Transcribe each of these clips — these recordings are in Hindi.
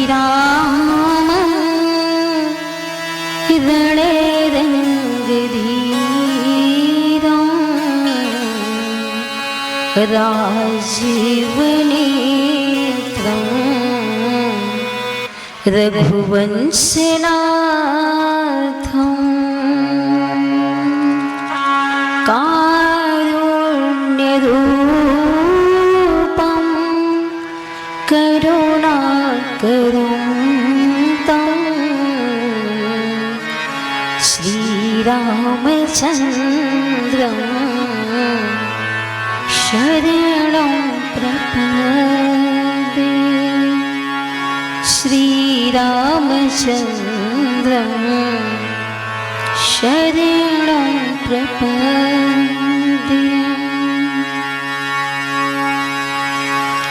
राम रणे रंग धीरा राजीव नेत्रं रघुवंशनाथं कारुण्यरूपं करुणाकरं तं श्रीरामचन्द्रं शरणं प्रपद्ये। श्रीरामचन्द्रं शरणं प्रपद्ये।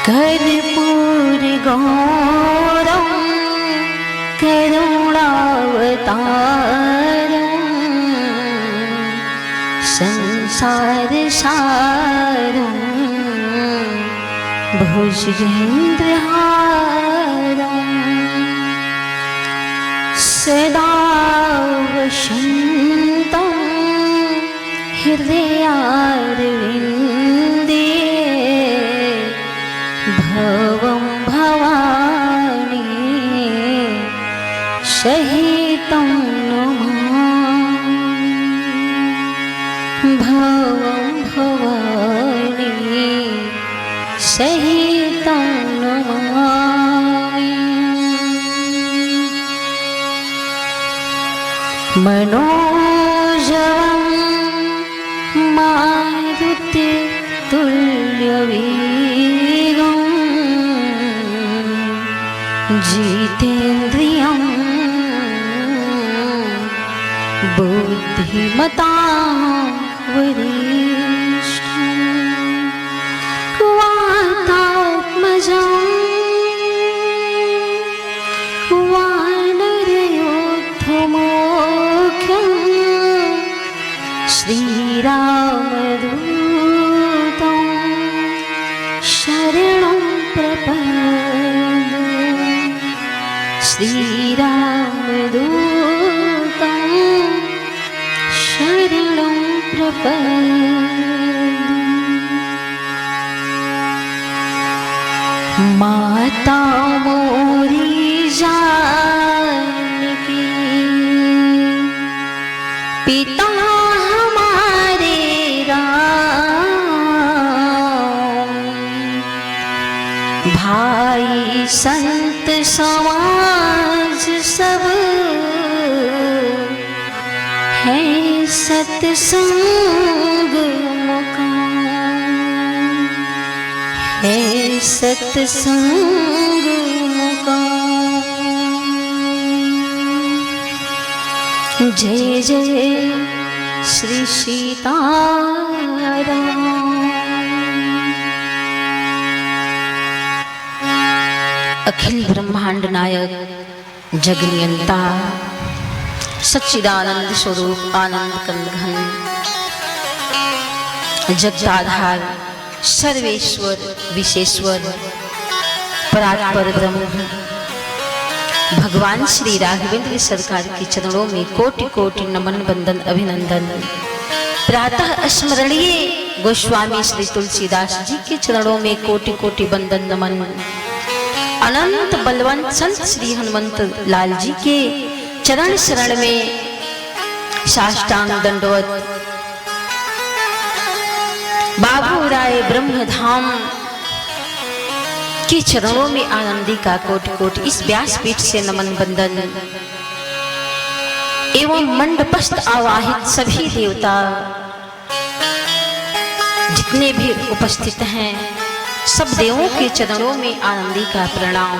कर्पूरगौरं करुणावतारं संसारसारं भुजगेन्द्रहारं सदा वसन्तं हृदयारविन्दे भवं भवानी सहितं नमामि। भवं भवानी सहितं नमामि। मनोजवं मारुति तुल्यवेगं जितेन्द्रियं बुद्धिमतां वरिष्ठं वातात्मजं वानरयोद्धमुख्यं श्रीरामदूतं शरणं प्रपद्ये। श्रीरामदूतं शरणं प्रपद्ये। माता मोरी जानकी पिता हमारे राम, भाई संत समाज सब है सत्संग मुकाम, है सत्संग मुकाम। जय जय श्री सीताराम। अखिल ब्रह्मांड नायक जगनियंता सच्चिदानंद स्वरूप आनंद कंद घन जगदाधार सर्वेश्वर विशेश्वर परात्पर ब्रह्म भगवान श्री राघवेंद्र सरकार के चरणों में कोटि कोटि नमन बंदन अभिनंदन। प्रातः स्मरणीय गोस्वामी श्री तुलसीदास जी के चरणों में कोटि कोटि बंदन नमन। अनंत बलवंत संत श्री हनुमंत लाल जी के चरण शरण में साष्टांग दंडवत। बाबू राय ब्रह्मधाम के चरणों में आनंदी का कोटि कोटि इस व्यासपीठ से नमन बंदन एवं मंडपस्थ आवाहित सभी देवता जितने भी उपस्थित हैं सब देवों के चरणों में आनंदी का प्रणाम।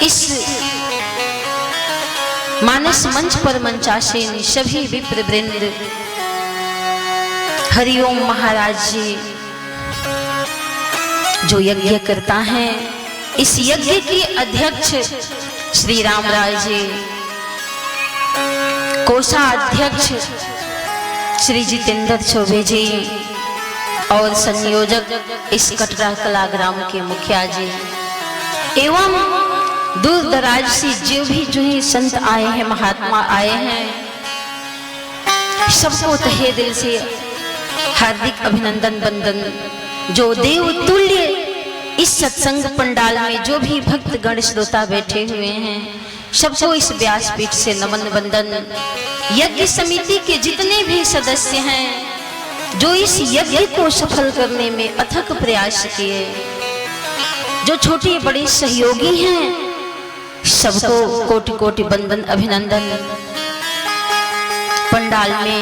इस मानस मंच पर मंचासीन सभी विप्र वृंद हरिओम महाराज जी जो यज्ञ करता है, इस यज्ञ के अध्यक्ष श्री रामराज जी, कोषाध्यक्ष श्री जितेंद्र चौबे जी और संयोजक इस कटरा कला ग्राम के मुखिया जी एवं दूर दराज से जो ही संत आए हैं, महात्मा आए हैं, सबको तहे दिल से हार्दिक अभिनंदन वंदन। जो देव तुल्य इस सत्संग पंडाल में जो भी भक्त गण श्रोता बैठे हुए हैं, सबको इस व्यासपीठ से नमन वंदन। यज्ञ समिति के जितने भी सदस्य हैं, जो इस यज्ञ को सफल करने में अथक प्रयास किए, जो छोटे बड़े सहयोगी हैं, सबको कोटि कोटि वंदन अभिनंदन। पंडाल में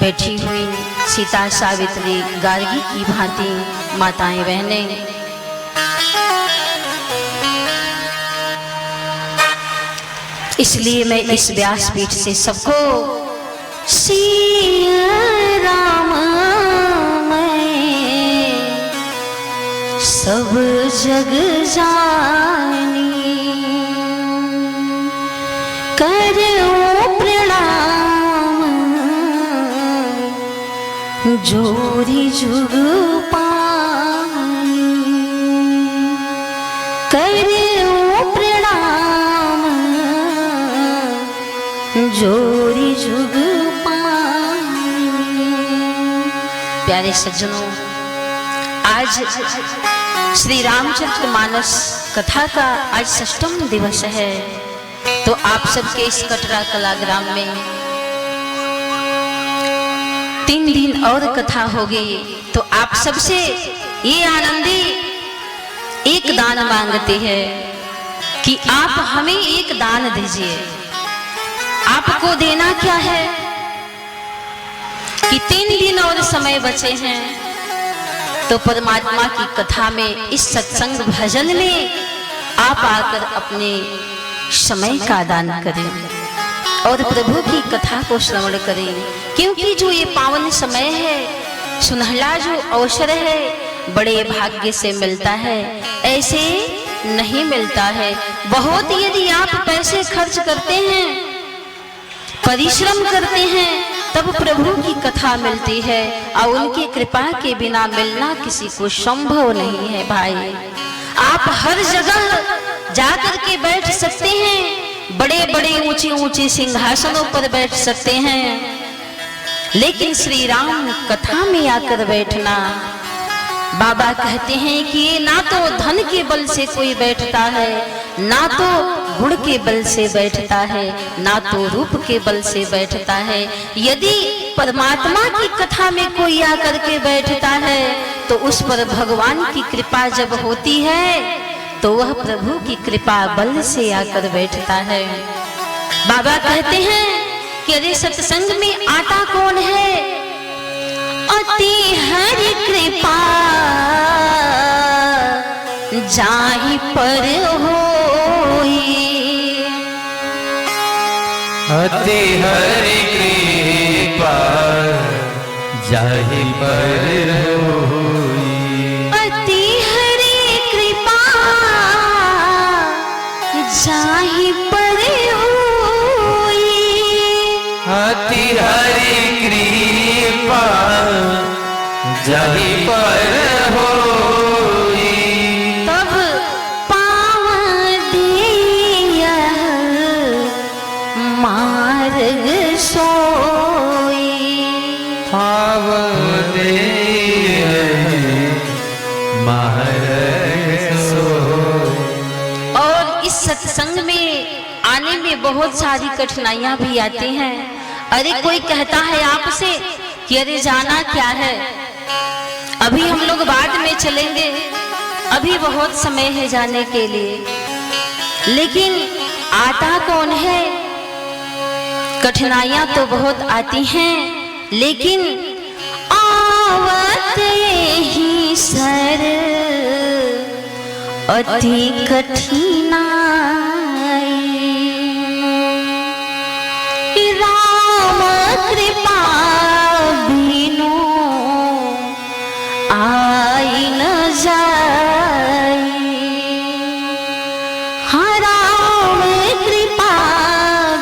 बैठी हुई सीता, सावित्री, गार्गी की भांति माताएं बहनें, इसलिए मैं इस व्यासपीठ से सबको सिया राम मैं सब जग जानी करो प्रणाम जोरी जुग पानी करो प्रणाम जोरी जुग पानी। प्यारे सज्जनों, आज श्री रामचरितमानस कथा का आज 6वां दिवस है। तो आप सबके इस कटरा कलाग्राम में 3 दिन और कथा होगी। तो आप सबसे ये आनंदी एक दान मांगते हैं कि आप हमें एक दान दीजिए। आपको देना क्या है कि 3 दिन और समय बचे हैं, तो परमात्मा की कथा में, इस सत्संग भजन में आप आकर अपने समय का दान करें और प्रभु की कथा को श्रवण करें। क्योंकि जो ये पावन समय है, सुनहला जो अवसर है, बड़े भाग्य से मिलता है, ऐसे नहीं मिलता है। बहुत यदि आप पैसे खर्च करते हैं, परिश्रम करते हैं, तब प्रभु की कथा मिलती है, और उनकी कृपा के बिना मिलना किसी को संभव नहीं है। भाई, आप हर जगह जाकर के बैठ सकते हैं, बड़े बड़े ऊंचे ऊंचे सिंहासनों पर बैठ सकते हैं, लेकिन श्री राम कथा में आकर बैठना, बाबा कहते हैं कि ये ना तो धन के बल से कोई बैठता है, ना तो गुण के बल से बैठता है, ना तो रूप के बल से बैठता है। यदि परमात्मा की कथा में कोई आकर के बैठता है, तो उस पर भगवान की कृपा जब होती है, तो वह प्रभु की कृपा बल से आकर बैठता है। बाबा कहते हैं कि अरे सत्संग में आता कौन है? अति हरि कृपा जाहि पर होई, अति हरि कृपा जाहि पर होई, अति हरि कृपा जाहि पर होई, अति हरि कृपा जाहि पर होई, तब पावन दिया मार्ग सोई, पावन मार्ग सोई। और इस सत्संग में आने में बहुत सारी कठिनाइयां भी आती हैं। अरे कोई कहता है आपसे कि अरे जाना क्या है, अभी हम लोग बाद में चलेंगे, अभी बहुत समय है जाने के लिए। लेकिन आता कौन है? कठिनाइयां तो बहुत आती हैं, लेकिन आवत ही सर अति कठिनाई, राम कृपा बिनु आई न जाई, हाँ राम कृपा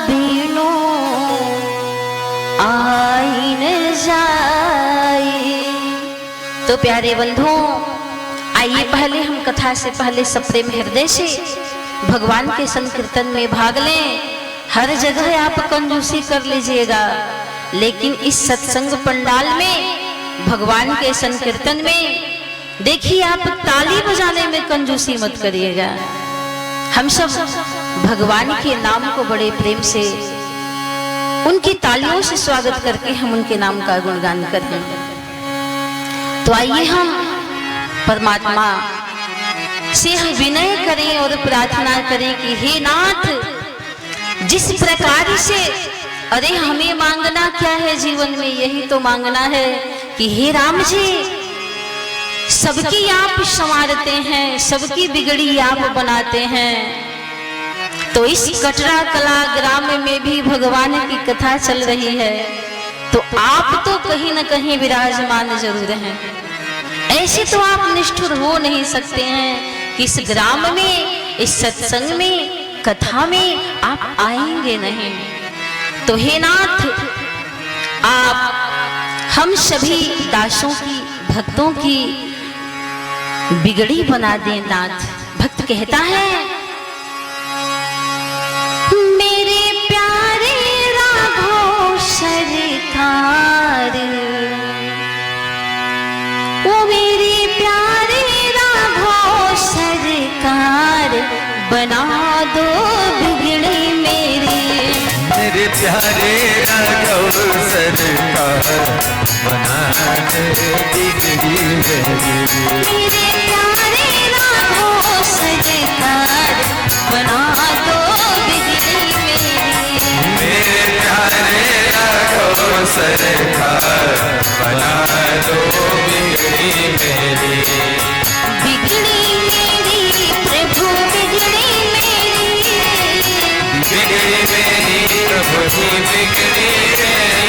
बिनु आई न जाई। तो प्यारे बंधुओं, आइए पहले हम कथा से पहले सप्रेम हृदय से भगवान के संकीर्तन में भाग लें। हर जगह आप कंजूसी कर लीजिएगा, लेकिन इस सत्संग पंडाल में भगवान के संकीर्तन में देखिए आप ताली बजाने में कंजूसी मत करिएगा। हम सब भगवान के नाम को बड़े प्रेम से उनकी तालियों से स्वागत करके हम उनके नाम का गुणगान करें। तो आइए हम परमात्मा से हम विनय करें और प्रार्थना करें कि हे नाथ, जिस प्रकार से अरे हमें मांगना क्या है जीवन में, यही तो मांगना है कि हे राम जी, सबकी आप संवारते हैं, सबकी बिगड़ी आप बनाते हैं। तो इस कटरा कला ग्राम में भी भगवान की कथा चल रही है, तो आप तो कहीं न कहीं विराजमान जरूर हैं। ऐसे तो आप निष्ठुर हो नहीं सकते हैं कि इस ग्राम में, इस सत्संग में, कथा में आप आएंगे नहीं। तो हे नाथ, आप हम सभी दासों की, भक्तों की बिगड़ी बना दें नाथ। भक्त कहता है, मेरे प्यारे राघव सरकार, वो मेरे प्यारे राघव सरकार, बना दो बिगड़ी मेरे प्यारे राघव सरकार, बना दे बिगड़ी मेरी। मेरे प्यारे राघव सरकार, बना दो बिगड़ी मेरी। मेरे प्यारे राघव सरकार, बना दो बिगड़ी मेरी। बिगड़ी मेरी प्रभु, बिगड़ी मेरी, बिगड़ी मेरी प्रभु जी, बिगड़ी मेरी।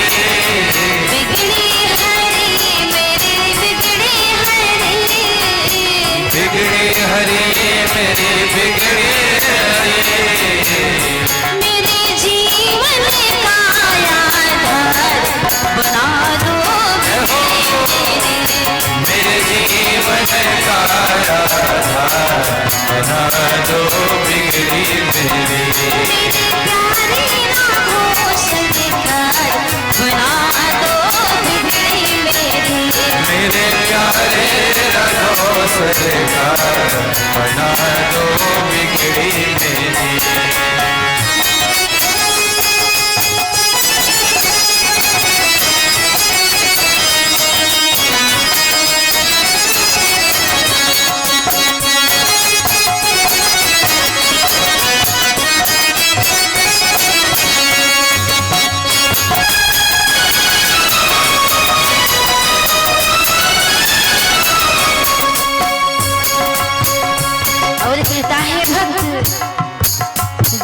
बिगड़ी हरी मेरी, बिगड़ी हरी, बिगड़ी हरी मेरी, बिगड़ी हरी। मेरे जीवन का आधार बना दो मेरे। मेरे जीवन का आधार बना दो बिगड़ी मेरी। मेरे प्यारे राघव सरकार, बना दो बिगड़ी मेरी। मेरे प्यारे राघव सरकार, बना दो बिगड़ी मेरी।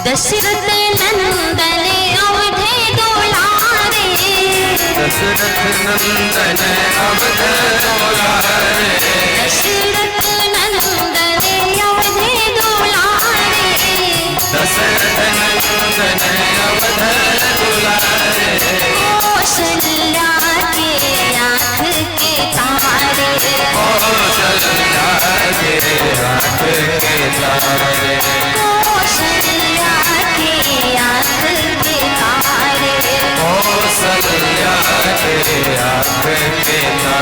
दशरथ नंदन अवधे दुलारे, दशरथ नंदन अवधे दुलारे, दशरथ नंदन अवधे दुलारे, दशरथ नंदन अवधे दुलारे। कौशल्या के आँख के तारे, कौशल्या के आँख के तारे, कौशल्या के आँख के तारे, कौशल्या के आँख के तारे।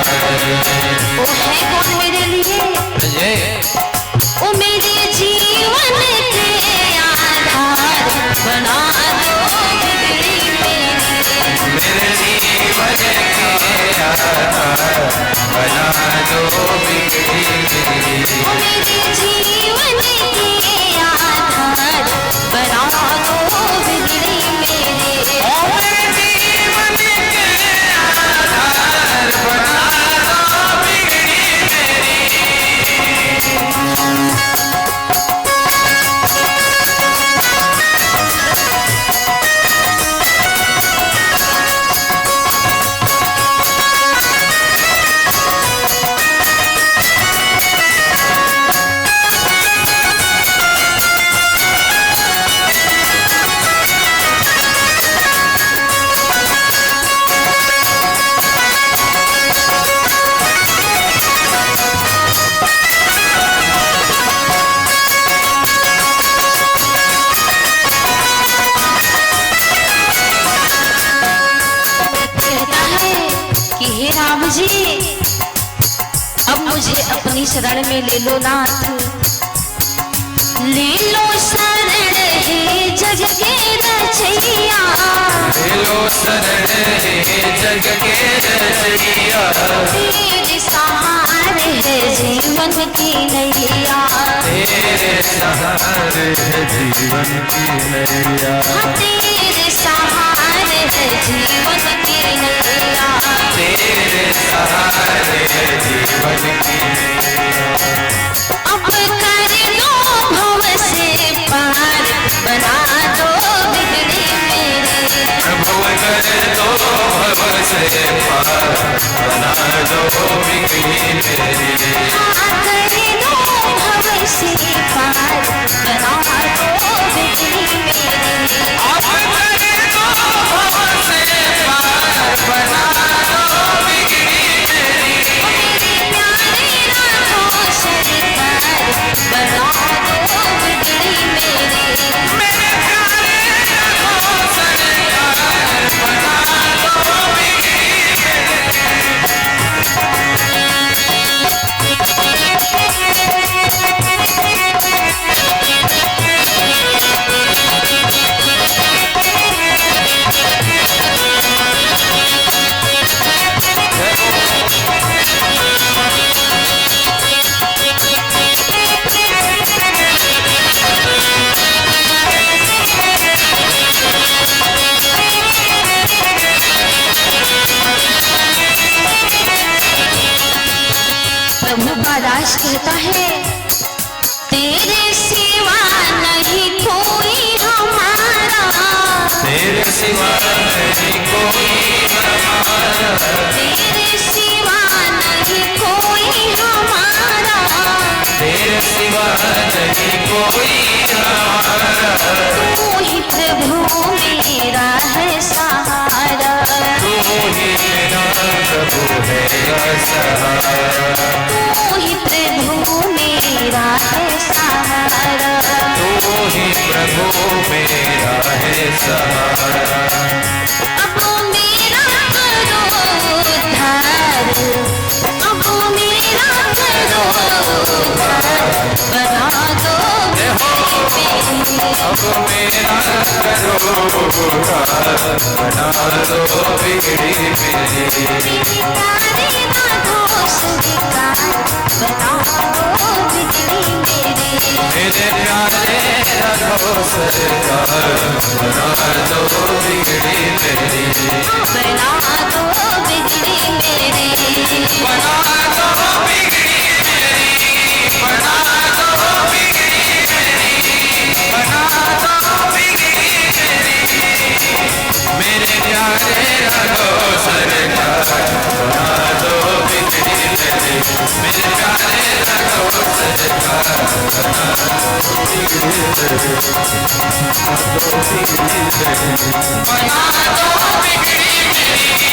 मुझे अपनी शरण में ले लो नाथ। ले लो शरण हे जग के रचैया, ले लो शरण हे जग के रचैया, तेरे सहारे है जीवन की नैया, तेरे सहारे है जीवन की नैया, तेरे सहारे है जीवन की नैया, तेरे सहारे है जीवन की नैया। अब कर दो भव से पार, बना दो बिगड़ी मेरी, प्रभु कर दो भव से पार, बना दो बिगड़ी मेरी। हाँ कर दो भव से पार, बना दो बिगड़ी मेरी, आप कर दो भव से पार, बना दो बिगड़ी मेरी। मेरे प्यारे राधो सरकार, बना दो बिगड़ी मेरी, मेरे प्यारे राघो सरकार, बना दो बिगड़ी प्रभु का दास कहता है तेरे सिवा नहीं कोई हमारा, तेरे सिवा नहीं कोई हमारा, तेरे सिवा नहीं कोई हमारा, तेरे सिवा नहीं कोई हमारा। तू ही प्रभु मेरा है सहारा, तू ही मेरा प्रभु है सहारा, तू ही प्रभु मेरा है सहारा, तू ही प्रभु मेरा है सहारा। अब मेरा करो उद्धार, अब मेरा करो उद्धार, बना दो मेरी, अब मेरा करो उद्धार, बना दो बिगड़ी मेरी। प्यारे राधो सरकार, बना दो बिगड़ी मेरी, मेरे प्यारे राघो सरकार, बना दो बिगड़ी मेरी। बना दो बिगड़ी मेरी, बना दो बिगड़ी मेरी, बना दो बिगड़ी मेरी, बना दो बिगड़ी मेरी। मेरे प्यारे राघो सरकार, बना दो बिगड़ी मेरी। मेरे प्यारे राघो सरकार, बना दो बिगड़ी मेरी, बना दो बिगड़ी मेरी, बना दो बिगड़ी मेरी।